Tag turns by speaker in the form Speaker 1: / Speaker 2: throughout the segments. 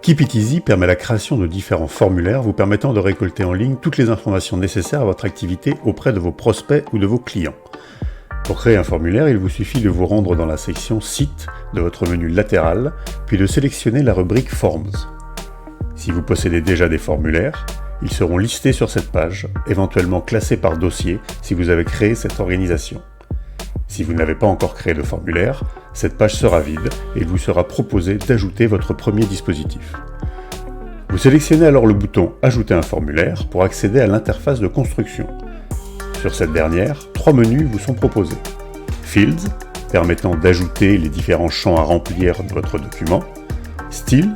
Speaker 1: Keep It Easy permet la création de différents formulaires vous permettant de récolter en ligne toutes les informations nécessaires à votre activité auprès de vos prospects ou de vos clients. Pour créer un formulaire, il vous suffit de vous rendre dans la section Site de votre menu latéral, puis de sélectionner la rubrique Forms. Si vous possédez déjà des formulaires, ils seront listés sur cette page, éventuellement classés par dossier si vous avez créé cette organisation. Si vous n'avez pas encore créé de formulaire, cette page sera vide et il vous sera proposé d'ajouter votre premier dispositif. Vous sélectionnez alors le bouton « Ajouter un formulaire » pour accéder à l'interface de construction. Sur cette dernière, 3 menus vous sont proposés. Fields, permettant d'ajouter les différents champs à remplir de votre document. Style,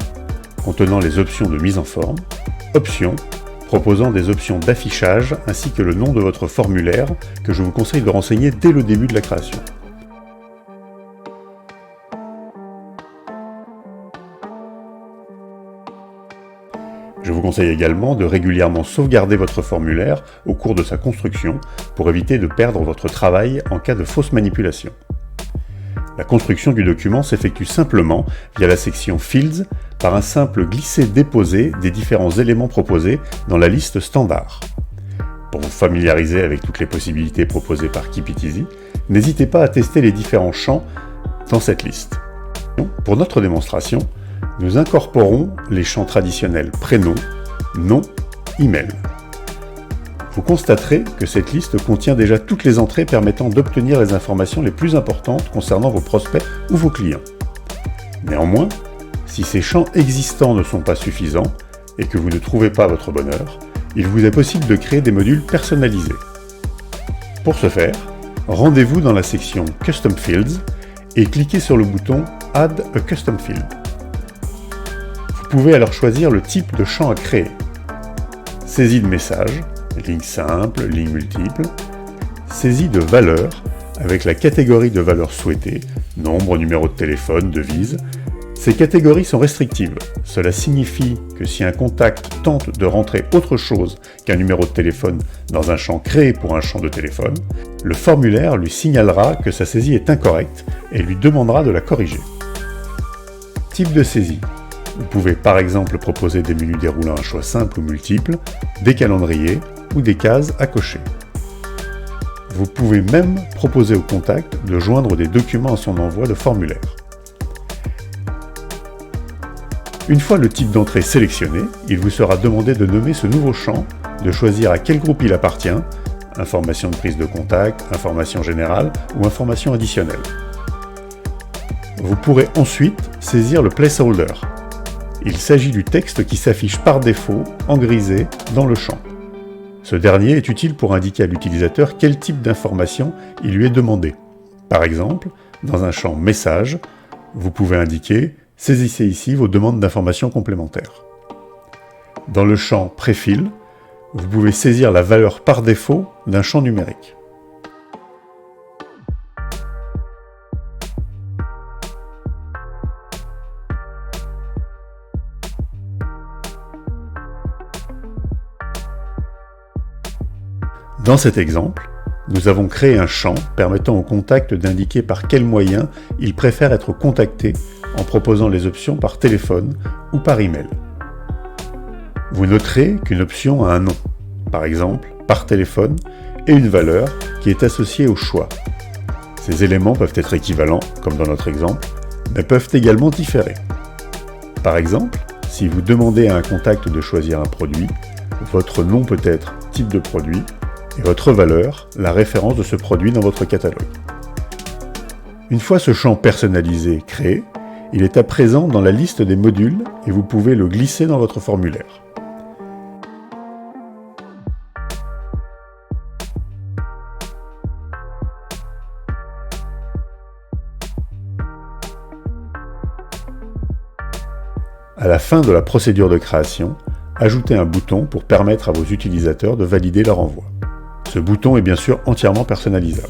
Speaker 1: contenant les options de mise en forme. Options, proposant des options d'affichage ainsi que le nom de votre formulaire que je vous conseille de renseigner dès le début de la création. Je vous conseille également de régulièrement sauvegarder votre formulaire au cours de sa construction pour éviter de perdre votre travail en cas de fausse manipulation. La construction du document s'effectue simplement via la section Fields par un simple glisser-déposer des différents éléments proposés dans la liste standard. Pour vous familiariser avec toutes les possibilités proposées par Keep It Easy, n'hésitez pas à tester les différents champs dans cette liste. Pour notre démonstration, nous incorporons les champs traditionnels prénom, nom, email. Vous constaterez que cette liste contient déjà toutes les entrées permettant d'obtenir les informations les plus importantes concernant vos prospects ou vos clients. Néanmoins, si ces champs existants ne sont pas suffisants et que vous ne trouvez pas votre bonheur, il vous est possible de créer des modules personnalisés. Pour ce faire, rendez-vous dans la section Custom Fields et cliquez sur le bouton Add a Custom Field. Vous pouvez alors choisir le type de champ à créer. Saisie de messages, ligne simple, ligne multiple. Saisie de valeurs, avec la catégorie de valeurs souhaitée, nombre, numéro de téléphone, devise. Ces catégories sont restrictives. Cela signifie que si un contact tente de rentrer autre chose qu'un numéro de téléphone dans un champ créé pour un champ de téléphone, le formulaire lui signalera que sa saisie est incorrecte et lui demandera de la corriger. Type de saisie. Vous pouvez par exemple proposer des menus déroulant un choix simple ou multiple, des calendriers ou des cases à cocher. Vous pouvez même proposer au contact de joindre des documents à son envoi de formulaire. Une fois le type d'entrée sélectionné, il vous sera demandé de nommer ce nouveau champ, de choisir à quel groupe il appartient, information de prise de contact, information générale ou information additionnelle. Vous pourrez ensuite saisir le placeholder. Il s'agit du texte qui s'affiche par défaut en grisé dans le champ. Ce dernier est utile pour indiquer à l'utilisateur quel type d'information il lui est demandé. Par exemple, dans un champ Message, vous pouvez indiquer « Saisissez ici vos demandes d'informations complémentaires ». Dans le champ Préfil, vous pouvez saisir la valeur par défaut d'un champ numérique. Dans cet exemple, nous avons créé un champ permettant au contact d'indiquer par quel moyen il préfère être contacté en proposant les options par téléphone ou par email. Vous noterez qu'une option a un nom, par exemple par téléphone, et une valeur qui est associée au choix. Ces éléments peuvent être équivalents, comme dans notre exemple, mais peuvent également différer. Par exemple, si vous demandez à un contact de choisir un produit, votre nom peut être type de produit, et votre valeur, la référence de ce produit dans votre catalogue. Une fois ce champ personnalisé créé, il est à présent dans la liste des modules et vous pouvez le glisser dans votre formulaire. À la fin de la procédure de création, ajoutez un bouton pour permettre à vos utilisateurs de valider leur envoi. Ce bouton est bien sûr entièrement personnalisable.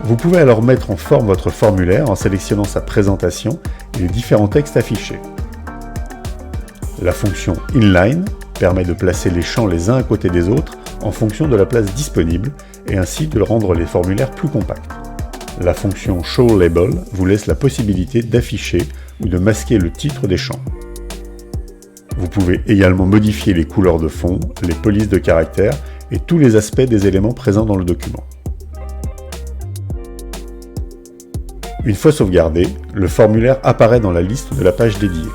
Speaker 1: Vous pouvez alors mettre en forme votre formulaire en sélectionnant sa présentation et les différents textes affichés. La fonction Inline permet de placer les champs les uns à côté des autres en fonction de la place disponible et ainsi de rendre les formulaires plus compacts. La fonction Show Label vous laisse la possibilité d'afficher ou de masquer le titre des champs. Vous pouvez également modifier les couleurs de fond, les polices de caractères et tous les aspects des éléments présents dans le document. Une fois sauvegardé, le formulaire apparaît dans la liste de la page dédiée.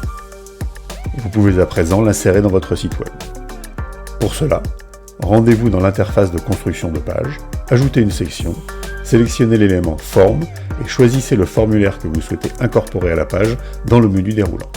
Speaker 1: Vous pouvez à présent l'insérer dans votre site web. Pour cela, rendez-vous dans l'interface de construction de page, ajoutez une section, sélectionnez l'élément Forme et choisissez le formulaire que vous souhaitez incorporer à la page dans le menu déroulant.